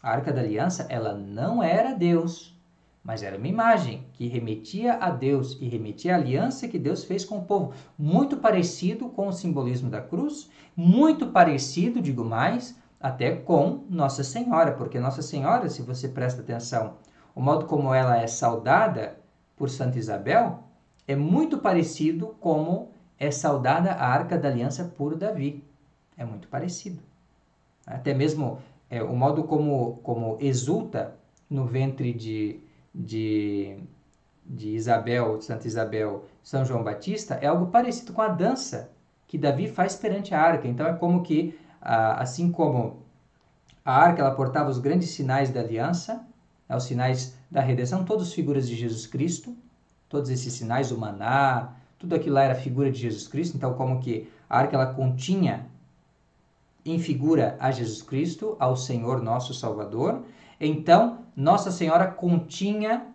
Speaker 1: A Arca da Aliança, ela não era Deus, mas era uma imagem que remetia a Deus e remetia à aliança que Deus fez com o povo. Muito parecido com o simbolismo da cruz, muito parecido, digo mais, até com Nossa Senhora, porque Nossa Senhora, se você presta atenção, o modo como ela é saudada por Santa Isabel é muito parecido como é saudada a Arca da Aliança por Davi. É muito parecido. Até mesmo o modo como exulta no ventre de Isabel, Santa Isabel, São João Batista, é algo parecido com a dança que Davi faz perante a arca. Então é como que, assim como a arca ela portava os grandes sinais da aliança, os sinais da redenção, todas figuras de Jesus Cristo, todos esses sinais, o maná, tudo aquilo lá era figura de Jesus Cristo. Então como que a arca ela continha em figura a Jesus Cristo, ao Senhor nosso Salvador. Então, Nossa Senhora continha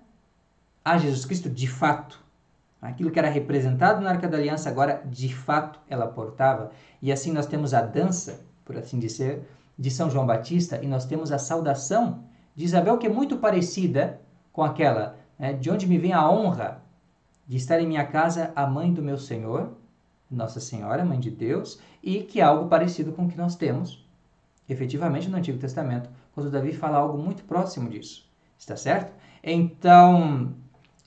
Speaker 1: a Jesus Cristo de fato. Aquilo que era representado na Arca da Aliança, agora, de fato, ela portava. E assim nós temos a dança, por assim dizer, de São João Batista, e nós temos a saudação de Isabel, que é muito parecida com aquela, né, de onde me vem a honra de estar em minha casa a mãe do meu Senhor, Nossa Senhora, Mãe de Deus, e que é algo parecido com o que nós temos, efetivamente, no Antigo Testamento, quando Davi fala algo muito próximo disso. Está certo? Então,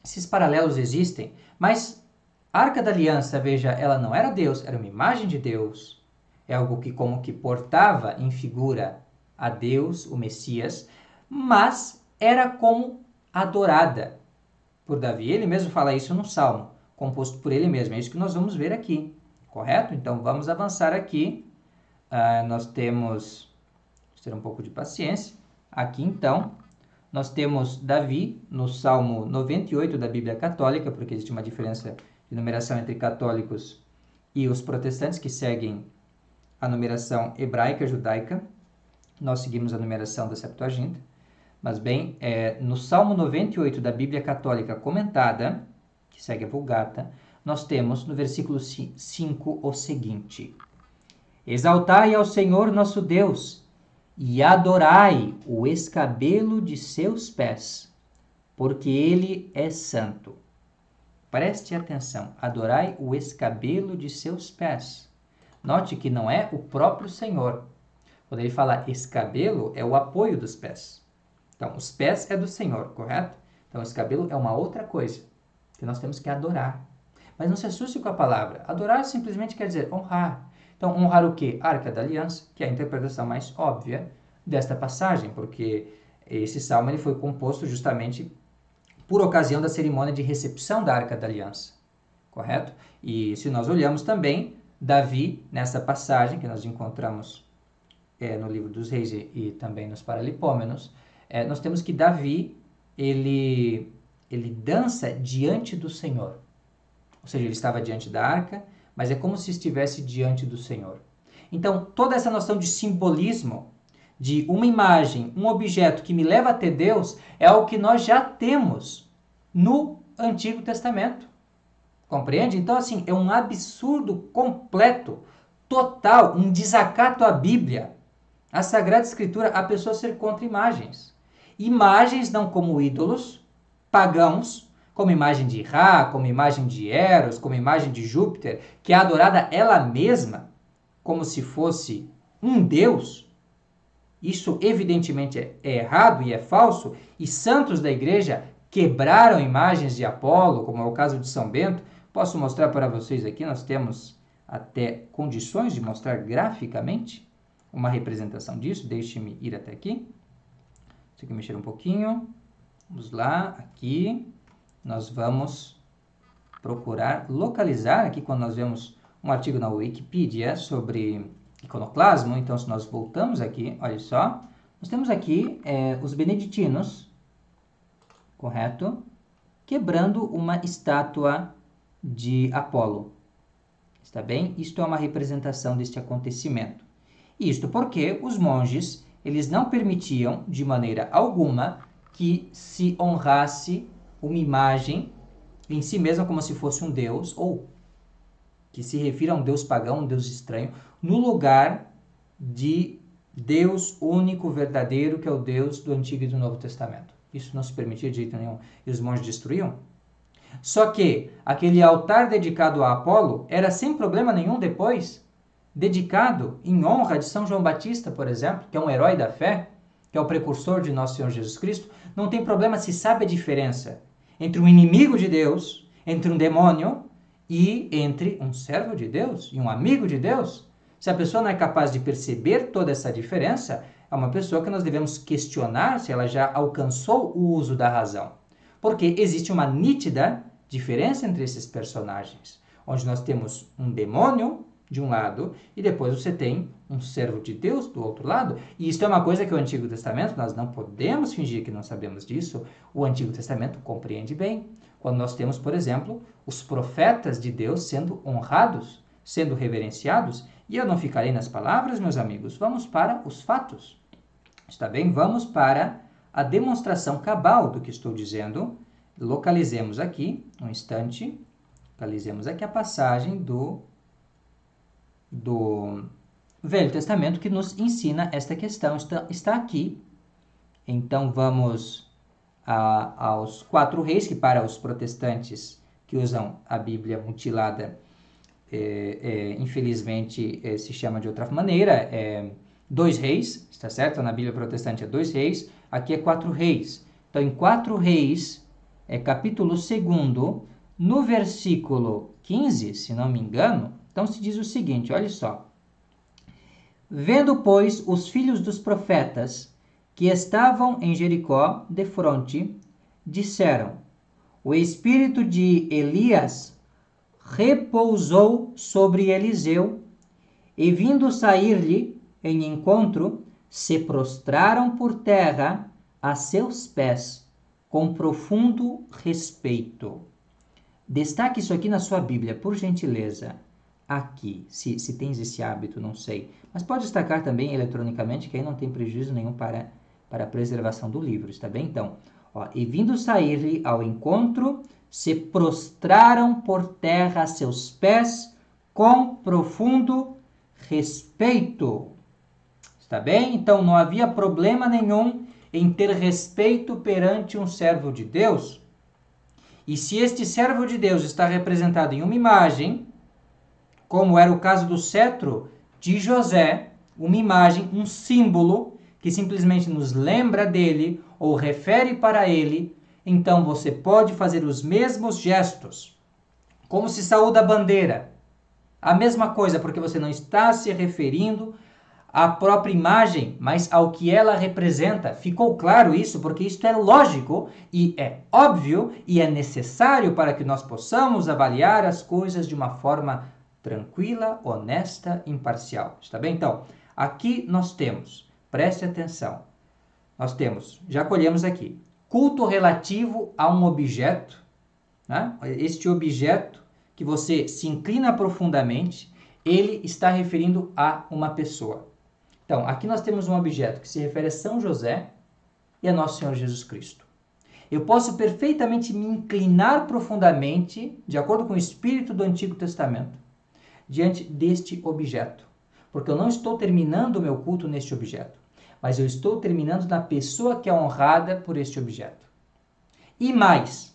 Speaker 1: esses paralelos existem, mas a Arca da Aliança, veja, ela não era Deus, era uma imagem de Deus. É algo que como que portava em figura a Deus, o Messias, mas era como adorada por Davi. Ele mesmo fala isso no Salmo, composto por ele mesmo. É isso que nós vamos ver aqui, correto? Então, vamos avançar aqui. Nós temos... Vamos ter um pouco de paciência. Aqui, então, nós temos Davi no Salmo 98 da Bíblia Católica, porque existe uma diferença de numeração entre católicos e os protestantes, que seguem a numeração hebraica, judaica. Nós seguimos a numeração da Septuaginta. Mas bem, no Salmo 98 da Bíblia Católica comentada, que segue a Vulgata, nós temos no versículo 5 o seguinte: Exaltai ao Senhor nosso Deus e adorai o escabelo de seus pés, porque ele é santo. Preste atenção, adorai o escabelo de seus pés. Note que não é o próprio Senhor. Quando ele fala escabelo, é o apoio dos pés. Então, os pés é do Senhor, correto? Então, o escabelo é uma outra coisa que nós temos que adorar. Mas não se assuste com a palavra. Adorar simplesmente quer dizer honrar. Então, honrar o quê? A Arca da Aliança, que é a interpretação mais óbvia desta passagem, porque esse salmo ele foi composto justamente por ocasião da cerimônia de recepção da Arca da Aliança, correto? E se nós olhamos também, Davi, nessa passagem que nós encontramos no livro dos Reis e também nos Paralipômenos, nós temos que Davi, ele dança diante do Senhor. Ou seja, ele estava diante da arca, mas é como se estivesse diante do Senhor. Então, toda essa noção de simbolismo, de uma imagem, um objeto que me leva até Deus, é algo que nós já temos no Antigo Testamento. Compreende? Então, assim, é um absurdo completo, total, um desacato à Bíblia, à Sagrada Escritura, a pessoa ser contra imagens. Imagens não como ídolos pagãos, como imagem de Ra, como imagem de Eros, como imagem de Júpiter, que é adorada ela mesma, como se fosse um Deus. Isso evidentemente é errado e é falso, e santos da igreja quebraram imagens de Apolo, como é o caso de São Bento. Posso mostrar para vocês aqui, nós temos até condições de mostrar graficamente uma representação disso. Deixe-me ir até aqui. Isso aqui mexer um pouquinho. Vamos lá, aqui. Nós vamos procurar localizar aqui quando nós vemos um artigo na Wikipedia sobre iconoclasmo. Então, se nós voltamos aqui, olha só, nós temos aqui os beneditinos, correto? Quebrando uma estátua de Apolo. Está bem? Isto é uma representação deste acontecimento. Isto porque os monges, eles não permitiam de maneira alguma que se honrasse uma imagem em si mesma como se fosse um deus, ou que se refira a um deus pagão, um deus estranho, no lugar de Deus único, verdadeiro, que é o Deus do Antigo e do Novo Testamento. Isso não se permitia de jeito nenhum, e os monges destruíam. Só que aquele altar dedicado a Apolo era sem problema nenhum depois dedicado em honra de São João Batista, por exemplo, que é um herói da fé, que é o precursor de nosso Senhor Jesus Cristo. Não tem problema se sabe a diferença entre um inimigo de Deus, entre um demônio e entre um servo de Deus e um amigo de Deus. Se a pessoa não é capaz de perceber toda essa diferença, é uma pessoa que nós devemos questionar se ela já alcançou o uso da razão. Porque existe uma nítida diferença entre esses personagens, onde nós temos um demônio de um lado e depois você tem um servo de Deus do outro lado. E isso é uma coisa que o Antigo Testamento, nós não podemos fingir que não sabemos disso, o Antigo Testamento compreende bem. Quando nós temos, por exemplo, os profetas de Deus sendo honrados, sendo reverenciados, e eu não ficarei nas palavras, meus amigos, vamos para os fatos. Está bem? Vamos para a demonstração cabal do que estou dizendo. Localizemos aqui, um instante, localizemos aqui a passagem do Velho Testamento que nos ensina esta questão. Está aqui. Então vamos aos 4 reis, que para os protestantes que usam a Bíblia mutilada, infelizmente se chama de outra maneira, 2 reis, está certo? Na Bíblia protestante é 2 reis, aqui é 4 reis. Então em 4 reis, capítulo 2, no versículo 15, se não me engano, então se diz o seguinte, olha só. Vendo, pois, os filhos dos profetas que estavam em Jericó defronte, disseram: o espírito de Elias repousou sobre Eliseu, e vindo sair-lhe em encontro, se prostraram por terra a seus pés, com profundo respeito. Destaque isso aqui na sua Bíblia, por gentileza. Aqui, se tens esse hábito, não sei. Mas pode destacar também eletronicamente, que aí não tem prejuízo nenhum para a preservação do livro, está bem? Então, e vindo sair-lhe ao encontro, se prostraram por terra a seus pés com profundo respeito. Está bem? Então, não havia problema nenhum em ter respeito perante um servo de Deus. E se este servo de Deus está representado em uma imagem, como era o caso do cetro de José, uma imagem, um símbolo que simplesmente nos lembra dele ou refere para ele, então você pode fazer os mesmos gestos, como se saúda a bandeira. A mesma coisa, porque você não está se referindo à própria imagem, mas ao que ela representa. Ficou claro isso? Porque isso é lógico e é óbvio e é necessário para que nós possamos avaliar as coisas de uma forma tranquila, honesta, imparcial. Está bem? Então, aqui nós temos, preste atenção, nós temos, já colhemos aqui, culto relativo a um objeto, né? Este objeto que você se inclina profundamente, ele está referindo a uma pessoa. Então, aqui nós temos um objeto que se refere a São José e a Nosso Senhor Jesus Cristo. Eu posso perfeitamente me inclinar profundamente, de acordo com o espírito do Antigo Testamento, diante deste objeto, porque eu não estou terminando o meu culto neste objeto, mas eu estou terminando na pessoa que é honrada por este objeto. E mais,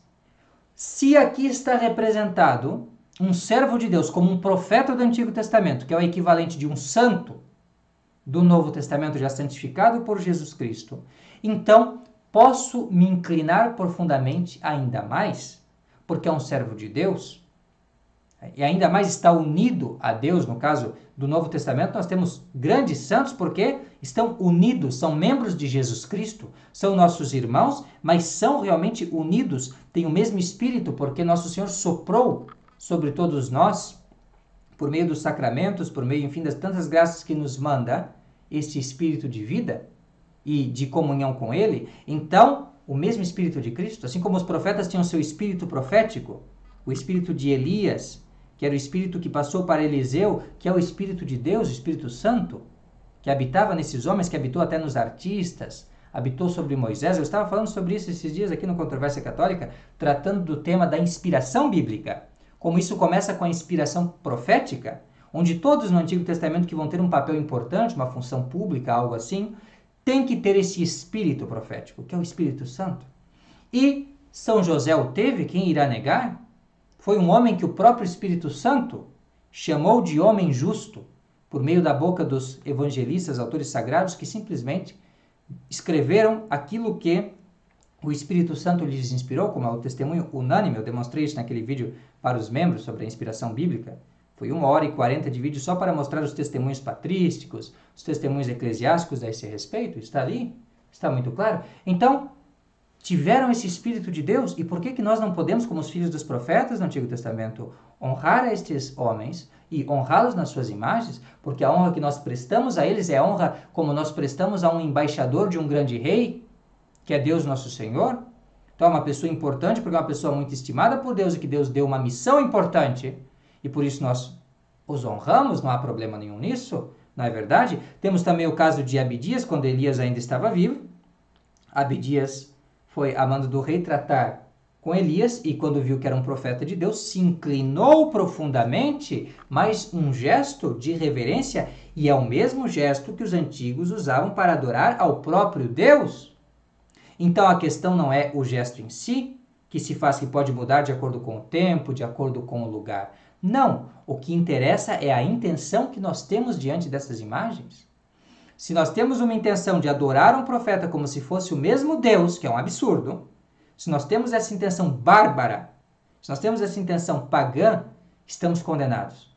Speaker 1: se aqui está representado um servo de Deus como um profeta do Antigo Testamento, que é o equivalente de um santo do Novo Testamento já santificado por Jesus Cristo, então posso me inclinar profundamente ainda mais, porque é um servo de Deus, e ainda mais está unido a Deus. No caso do Novo Testamento, nós temos grandes santos porque estão unidos, são membros de Jesus Cristo, são nossos irmãos, mas são realmente unidos, têm o mesmo Espírito, porque nosso Senhor soprou sobre todos nós, por meio dos sacramentos, por meio, enfim, das tantas graças que nos manda, este Espírito de vida e de comunhão com Ele. Então, o mesmo Espírito de Cristo, assim como os profetas tinham seu Espírito profético, o Espírito de Elias, que era o Espírito que passou para Eliseu, que é o Espírito de Deus, o Espírito Santo, que habitava nesses homens, que habitou até nos artistas, habitou sobre Moisés. Eu estava falando sobre isso esses dias aqui no Controvérsia Católica, tratando do tema da inspiração bíblica. Como isso começa com a inspiração profética, onde todos no Antigo Testamento que vão ter um papel importante, uma função pública, algo assim, tem que ter esse Espírito profético, que é o Espírito Santo. E São José o teve, quem irá negar? Foi um homem que o próprio Espírito Santo chamou de homem justo, por meio da boca dos evangelistas, autores sagrados, que simplesmente escreveram aquilo que o Espírito Santo lhes inspirou, como é o testemunho unânime. Eu demonstrei isso naquele vídeo para os membros sobre a inspiração bíblica. Foi 1h40 de vídeo só para mostrar os testemunhos patrísticos, os testemunhos eclesiásticos a esse respeito. Está ali, está muito claro. Então, tiveram esse Espírito de Deus, e por que nós não podemos, como os filhos dos profetas do Antigo Testamento, honrar a estes homens e honrá-los nas suas imagens? Porque a honra que nós prestamos a eles é a honra como nós prestamos a um embaixador de um grande rei, que é Deus nosso Senhor. Então é uma pessoa importante, porque é uma pessoa muito estimada por Deus e que Deus deu uma missão importante, e por isso nós os honramos, não há problema nenhum nisso, não é verdade? Temos também o caso de Abidias, quando Elias ainda estava vivo. Abidias foi a mando do rei tratar com Elias, e quando viu que era um profeta de Deus, se inclinou profundamente, mas um gesto de reverência, e é o mesmo gesto que os antigos usavam para adorar ao próprio Deus. Então a questão não é o gesto em si, que se faz, que pode mudar de acordo com o tempo, de acordo com o lugar. Não, o que interessa é a intenção que nós temos diante dessas imagens. Se nós temos uma intenção de adorar um profeta como se fosse o mesmo Deus, que é um absurdo, se nós temos essa intenção bárbara, se nós temos essa intenção pagã, estamos condenados.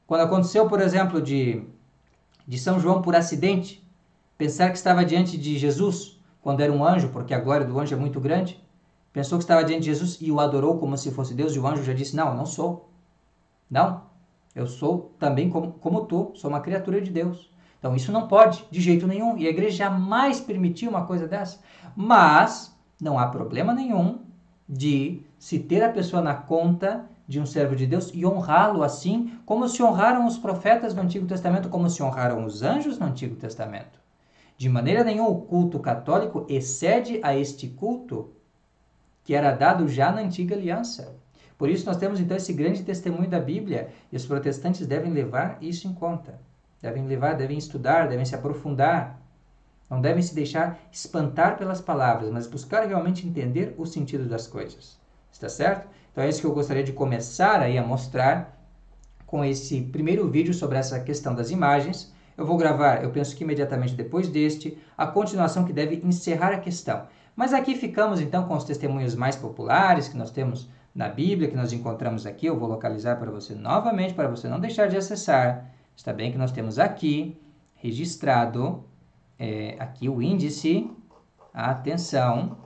Speaker 1: Quando aconteceu, por exemplo, de São João por acidente, pensar que estava diante de Jesus, quando era um anjo, porque a glória do anjo é muito grande, pensou que estava diante de Jesus e o adorou como se fosse Deus, e o anjo já disse: não, eu não sou. Não, eu sou também como tu, sou uma criatura de Deus. Então isso não pode, de jeito nenhum, e a igreja jamais permitiu uma coisa dessa. Mas não há problema nenhum de se ter a pessoa na conta de um servo de Deus e honrá-lo assim, como se honraram os profetas no Antigo Testamento, como se honraram os anjos no Antigo Testamento. De maneira nenhuma o culto católico excede a este culto que era dado já na Antiga Aliança. Por isso nós temos então esse grande testemunho da Bíblia, e os protestantes devem levar isso em conta. Devem estudar, devem se aprofundar. Não devem se deixar espantar pelas palavras, mas buscar realmente entender o sentido das coisas. Está certo? Então é isso que eu gostaria de começar aí a mostrar com esse primeiro vídeo sobre essa questão das imagens. Eu vou gravar, eu penso que imediatamente depois deste, a continuação que deve encerrar a questão. Mas aqui ficamos então com os testemunhos mais populares que nós temos na Bíblia, que nós encontramos aqui. Eu vou localizar para você novamente, para você não deixar de acessar. Está bem que nós temos aqui registrado, aqui o índice, atenção,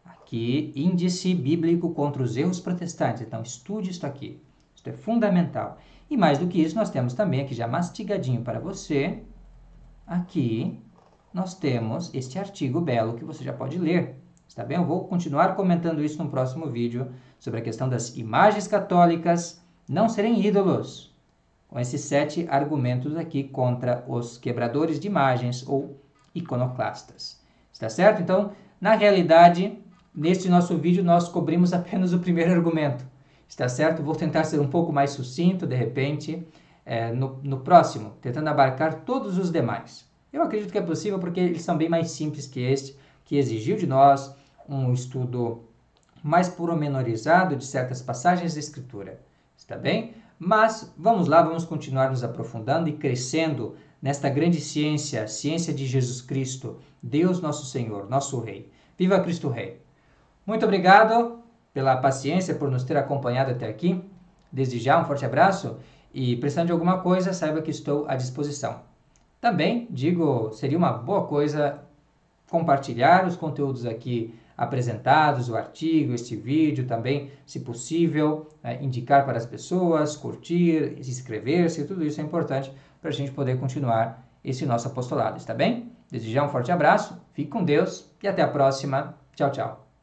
Speaker 1: aqui, índice bíblico contra os erros protestantes. Então estude isso aqui, isso é fundamental. E mais do que isso, nós temos também aqui já mastigadinho para você, aqui nós temos este artigo belo que você já pode ler. Está bem? Eu vou continuar comentando isso no próximo vídeo, sobre a questão das imagens católicas não serem ídolos, com esses 7 argumentos aqui contra os quebradores de imagens ou iconoclastas. Está certo? Então, na realidade, neste nosso vídeo nós cobrimos apenas o primeiro argumento. Está certo? Vou tentar ser um pouco mais sucinto, de repente, no próximo, tentando abarcar todos os demais. Eu acredito que é possível porque eles são bem mais simples que este, que exigiu de nós um estudo mais pormenorizado de certas passagens da Escritura. Está bem? Mas vamos lá, vamos continuar nos aprofundando e crescendo nesta grande ciência, a ciência de Jesus Cristo, Deus nosso Senhor, nosso Rei. Viva Cristo Rei! Muito obrigado pela paciência, por nos ter acompanhado até aqui. Desde já, um forte abraço e precisando de alguma coisa, saiba que estou à disposição. Também, digo, seria uma boa coisa compartilhar os conteúdos aqui apresentados, o artigo, este vídeo também, se possível, indicar para as pessoas, curtir, inscrever-se, tudo isso é importante para a gente poder continuar esse nosso apostolado, está bem? Desde já um forte abraço, fique com Deus e até a próxima. Tchau, tchau.